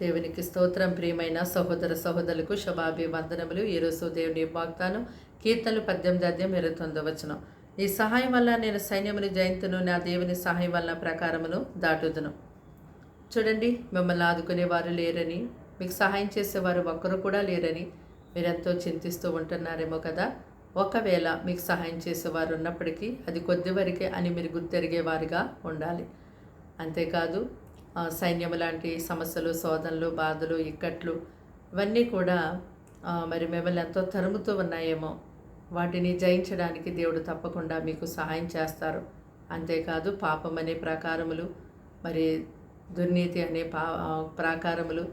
దేవునికి స్తోత్రం. ప్రియమైన సహోదర సహోదరులకు శుభాభివందనములు. ఈరోజు దేవుని వాగ్దానం కీర్తనలు 18:29. ఈ సహాయం వల్ల నేను సైన్యమును జయింతును, నా దేవుని సహాయం వల్ల ప్రకారమును దాటుదును. చూడండి, మిమ్మల్ని ఆదుకునేవారు లేరని, మీకు సహాయం చేసేవారు ఒక్కరు కూడా లేరని మీరెంతో చింతిస్తూ ఉంటున్నారేమో కదా. ఒకవేళ మీకు సహాయం చేసేవారు ఉన్నప్పటికీ అది కొద్ది వరకే అని మీరు గుర్తెరిగేవారుగా ఉండాలి. అంతేకాదు, సైన్యము లాంటి సమస్యలు, శోధనలు, బాధలు, ఇక్కట్లు ఇవన్నీ కూడా మరి మిమ్మల్ని ఎంతో తరుముతూ ఉన్నాయేమో. వాటిని జయించడానికి దేవుడు తప్పకుండా మీకు సహాయం చేస్తారు. అంతేకాదు, పాపం అనే ప్రాకారములు, మరి దుర్నీతి అనే ప్రాకారములు,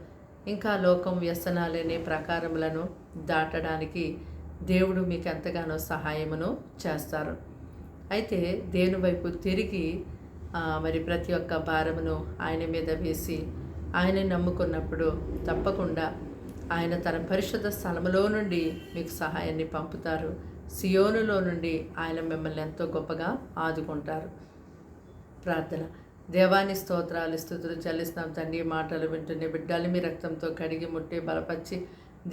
ఇంకా లోకం వ్యసనాలు అనే ప్రాకారములను దాటడానికి దేవుడు మీకు ఎంతగానో సహాయమును చేస్తారు. అయితే దేవుని వైపు తిరిగి మరి ప్రతి ఒక్క భారమును ఆయన మీద వేసి ఆయన నమ్ముకున్నప్పుడు తప్పకుండా ఆయన తన పరిశుద్ధ స్థలములో నుండి మీకు సహాయాన్ని పంపుతారు. సియోనులో నుండి ఆయన మిమ్మల్ని ఎంతో గొప్పగా ఆదుకుంటారు. ప్రార్థన. దేవాని స్తోత్రాలు, స్తుతులు చెల్లిస్తున్నాం తండ్రి. మాటలు వింటున్న బిడ్డలు మీ రక్తంతో కడిగి ముట్టి బలపరిచి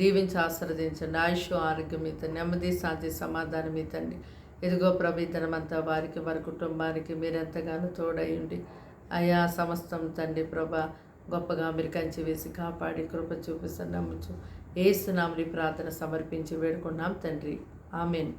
దీవించి ఆశీర్వదించండి. ఆయుష్, ఆరోగ్యం మీ తండ్రి, నెమ్మది, శాంతి, సమాధానం మీ తండ్రి. ఇదిగో ప్రభు, దినమంతా వారికి, వారి కుటుంబానికి మీరెంతగానో తోడయుండి అయా సమస్తం తండ్రి ప్రభా గొప్పగా మీరు కంచి వేసి కాపాడి కృప చూపిస్తూ నమ్ముచు ఏసునామని ప్రార్థన సమర్పించి వేడుకున్నాం తండ్రి. ఆమెన్.